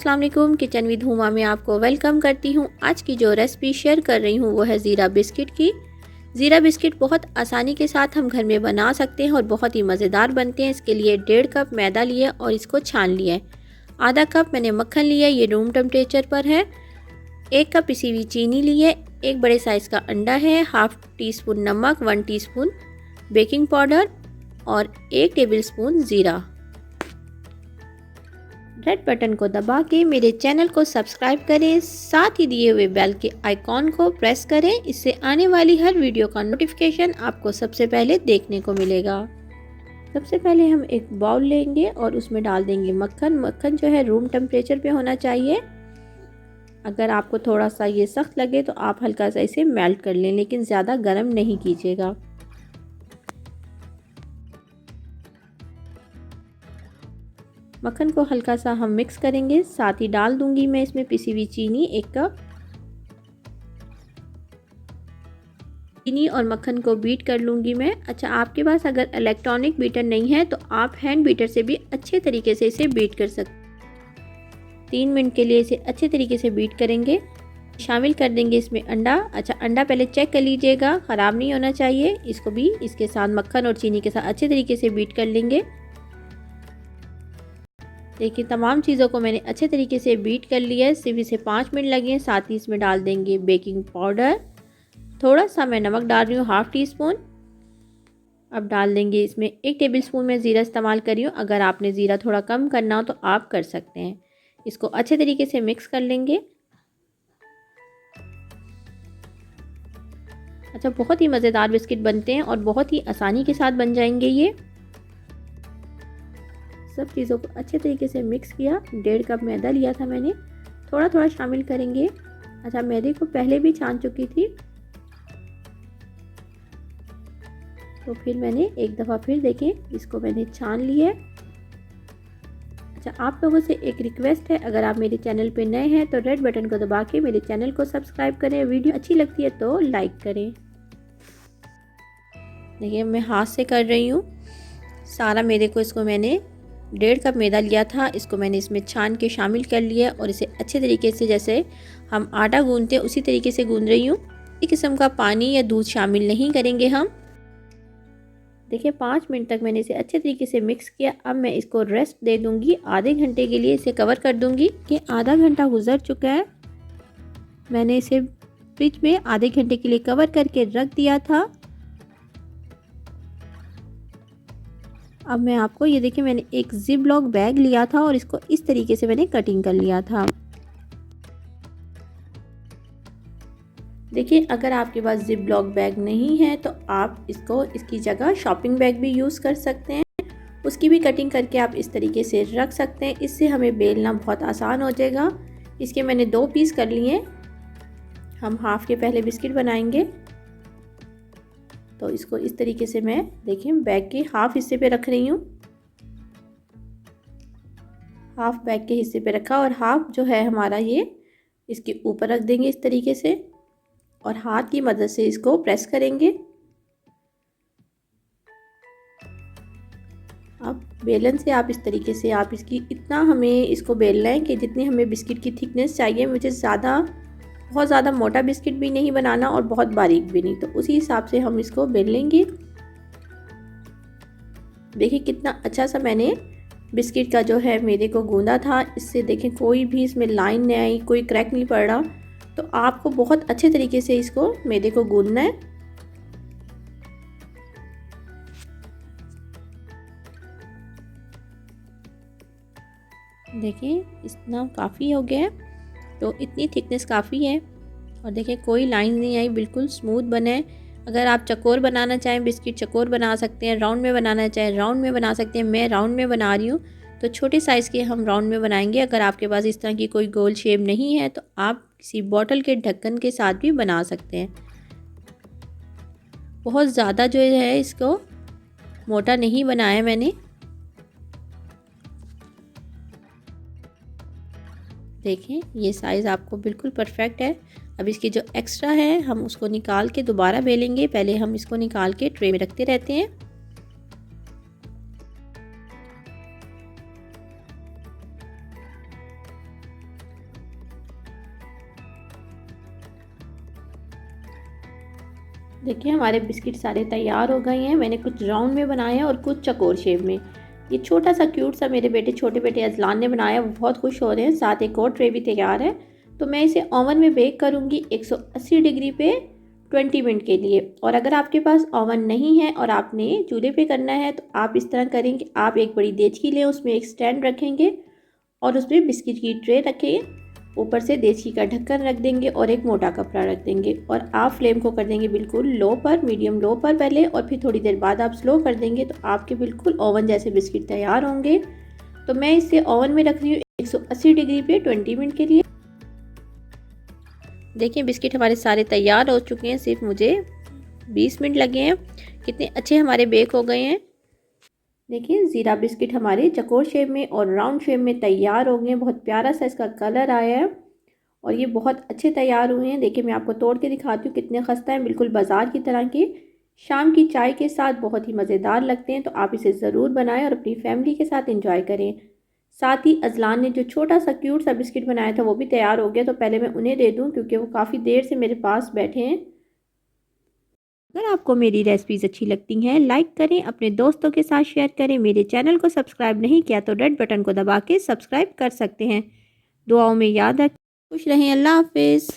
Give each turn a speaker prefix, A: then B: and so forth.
A: अस्सलाम वालेकुम, kitchen with Huma में आपको वेलकम करती हूँ। आज की जो रेसिपी शेयर कर रही हूँ वो है ज़ीरा बिस्किट की। ज़ीरा बिस्किट बहुत आसानी के साथ हम घर में बना सकते हैं और बहुत ही मज़ेदार बनते हैं। इसके लिए 1.5 कप मैदा लिया और इसको छान लिया है। आधा कप मैंने मक्खन लिया, ये रूम टेम्परेचर पर है। 1 कप पिसी हुई चीनी ली है। 1 बड़े साइज़ का अंडा है। हाफ़ टी स्पून नमक, 1 टीस्पून बेकिंग पाउडर और 1 टेबल स्पून ज़ीरा। रेड बटन को दबा के मेरे चैनल को सब्सक्राइब करें, साथ ही दिए हुए बेल के आइकॉन को प्रेस करें। इससे आने वाली हर वीडियो का नोटिफिकेशन आपको सबसे पहले देखने को मिलेगा। सबसे पहले हम एक बाउल लेंगे और उसमें डाल देंगे मक्खन। मक्खन जो है रूम टेम्परेचर पे होना चाहिए। अगर आपको थोड़ा सा ये सख्त लगे तो आप हल्का सा इसे मेल्ट कर लें, लेकिन ज़्यादा गर्म नहीं कीजिएगा। मक्खन को हल्का सा हम मिक्स करेंगे। साथ ही डाल दूंगी मैं इसमें पिसी हुई चीनी 1 कप। चीनी और मक्खन को बीट कर लूँगी मैं। अच्छा, आपके पास अगर इलेक्ट्रॉनिक बीटर नहीं है तो आप हैंड बीटर से भी अच्छे तरीके से इसे बीट कर सकते। 3 मिनट के लिए इसे अच्छे तरीके से बीट करेंगे। शामिल कर देंगे इसमें अंडा। अच्छा, अंडा पहले चेक कर लीजिएगा, ख़राब नहीं होना चाहिए। इसको भी इसके साथ मक्खन और चीनी के साथ अच्छे तरीके से बीट कर लेंगे। देखिए, तमाम चीज़ों को मैंने अच्छे तरीके से बीट कर लिया है। सिर्फ इसे 5 मिनट लगे हैं। साथ ही इसमें डाल देंगे बेकिंग पाउडर। थोड़ा सा मैं नमक डाल रही हूँ, हाफ़ टी स्पून। अब डाल देंगे इसमें 1 टेबल स्पून मैं ज़ीरा इस्तेमाल कर रही हूँ। अगर आपने ज़ीरा थोड़ा कम करना हो तो आप कर सकते हैं। इसको अच्छे तरीके से मिक्स कर लेंगे। अच्छा, बहुत ही मज़ेदार बिस्किट बनते हैं और बहुत ही आसानी के साथ बन जाएंगे ये। सब चीज़ों को अच्छे तरीके से मिक्स किया। 1.5 कप मैदा लिया था मैंने, थोड़ा थोड़ा शामिल करेंगे। अच्छा, मैदे को पहले भी छान चुकी थी, तो फिर मैंने एक दफ़ा फिर देखें इसको मैंने छान लिया है। अच्छा, आप लोगों से एक रिक्वेस्ट है, अगर आप मेरे चैनल पे नए हैं तो रेड बटन को दबा के मेरे चैनल को सब्सक्राइब करें। वीडियो अच्छी लगती है तो लाइक करें। देखिए, मैं हाथ से कर रही हूँ सारा मैदे को। इसको मैंने 1.5 कप मैदा लिया था, इसको मैंने इसमें छान के शामिल कर लिया और इसे अच्छे तरीके से, जैसे हम आटा गूंदते हैं उसी तरीके से गूंद रही हूँ। इस किस्म का पानी या दूध शामिल नहीं करेंगे हम। देखिए, 5 मिनट तक मैंने इसे अच्छे तरीके से मिक्स किया। अब मैं इसको रेस्ट दे दूँगी, आधे घंटे के लिए इसे कवर कर दूँगी। कि आधा घंटा गुजर चुका है, मैंने इसे फ्रिज में आधे घंटे के लिए कवर करके रख दिया था। अब मैं आपको ये देखिए, मैंने एक जिप लॉक बैग लिया था और इसको इस तरीके से मैंने कटिंग कर लिया था। देखिए, अगर आपके पास जिप लॉक बैग नहीं है तो आप इसकी जगह शॉपिंग बैग भी यूज़ कर सकते हैं। उसकी भी कटिंग करके आप इस तरीके से रख सकते हैं। इससे हमें बेलना बहुत आसान हो जाएगा। इसके मैंने 2 पीस कर लिए। हम हाफ के पहले बिस्किट बनाएंगे, तो इसको इस तरीके से मैं देखिए बैग के हाफ हिस्से पे रख रही हूँ। हाफ बैग के हिस्से पे रखा और हाफ जो है हमारा ये इसके ऊपर रख देंगे इस तरीके से और हाथ की मदद से इसको प्रेस करेंगे। अब बेलन से आप इस तरीके से आप इसकी इतना हमें इसको बेलना है कि जितनी हमें बिस्किट की थिकनेस चाहिए। मुझे बहुत ज़्यादा मोटा बिस्किट भी नहीं बनाना और बहुत बारीक भी नहीं, तो उसी हिसाब से हम इसको बेल लेंगे। देखिए, कितना अच्छा सा मैंने बिस्किट का जो है मैदे को गूंदा था। इससे देखें कोई भी इसमें लाइन नहीं आई, कोई क्रैक नहीं पड़ रहा। तो आपको बहुत अच्छे तरीके से इसको मैदे को गूंदना है। देखिए, इतना काफ़ी हो गया है, तो इतनी थिकनेस काफ़ी है। और देखिए, कोई लाइन नहीं आई, बिल्कुल स्मूथ बने। अगर आप चकोर बनाना चाहें बिस्किट, चकोर बना सकते हैं। राउंड में बनाना चाहें राउंड में बना सकते हैं। मैं राउंड में बना रही हूँ, तो छोटे साइज़ के हम राउंड में बनाएंगे। अगर आपके पास इस तरह की कोई गोल शेप नहीं है तो आप किसी बॉटल के ढक्कन के साथ भी बना सकते हैं। बहुत ज़्यादा जो है इसको मोटा नहीं बनाया मैंने। देखें, ये साइज़ आपको बिल्कुल परफेक्ट है। अब इसके जो एक्स्ट्रा है हम उसको निकाल के दोबारा बेलेंगे। पहले हम इसको निकाल के ट्रे में रखते रहते हैं। देखिए हमारे बिस्किट सारे तैयार हो गए हैं। मैंने कुछ राउंड में बनाए हैं और कुछ चकोर शेप में। ये छोटा सा क्यूट सा मेरे छोटे बेटे अजलान ने बनाया, वो बहुत खुश हो रहे हैं। साथ एक और ट्रे भी तैयार है। तो मैं इसे ओवन में बेक करूँगी 180 डिग्री पे 20 मिनट के लिए। और अगर आपके पास ओवन नहीं है और आपने चूल्हे पे करना है तो आप इस तरह करेंगे, आप एक बड़ी देचकी लें, उसमें एक स्टैंड रखेंगे और उसमें बिस्किट की ट्रे रखेंगे, ऊपर से देसी का ढक्कन रख देंगे और एक मोटा कपड़ा रख देंगे और आप फ्लेम को कर देंगे बिल्कुल लो पर, मीडियम लो पर पहले, और फिर थोड़ी देर बाद आप स्लो कर देंगे तो आपके बिल्कुल ओवन जैसे बिस्किट तैयार होंगे। तो मैं इसे ओवन में रख रही हूँ 180 डिग्री पे 20 मिनट के लिए। देखिए बिस्किट हमारे सारे तैयार हो चुके हैं, सिर्फ मुझे 20 मिनट लगे हैं। कितने अच्छे हमारे बेक हो गए हैं। देखिए ज़ीरा बिस्किट हमारे चकोर शेप में और राउंड शेप में तैयार हो गए हैं। बहुत प्यारा सा इसका कलर आया है और ये बहुत अच्छे तैयार हुए हैं। देखिए मैं आपको तोड़ के दिखाती हूँ कितने खस्ता हैं, बिल्कुल बाज़ार की तरह के। शाम की चाय के साथ बहुत ही मज़ेदार लगते हैं। तो आप इसे ज़रूर बनाएं और अपनी फैमिली के साथ इंजॉय करें। साथ ही अजलान ने जो छोटा सा क्यूट सा बिस्किट बनाया था वो भी तैयार हो गया। तो पहले मैं उन्हें दे दूँ क्योंकि वो काफ़ी देर से मेरे पास बैठे हैं। अगर आपको मेरी रेसिपीज़ अच्छी लगती हैं लाइक करें, अपने दोस्तों के साथ शेयर करें। मेरे चैनल को सब्सक्राइब नहीं किया तो रेड बटन को दबा के सब्सक्राइब कर सकते हैं। दुआओं में याद रखें। खुश रहें। अल्लाह हाफिज़।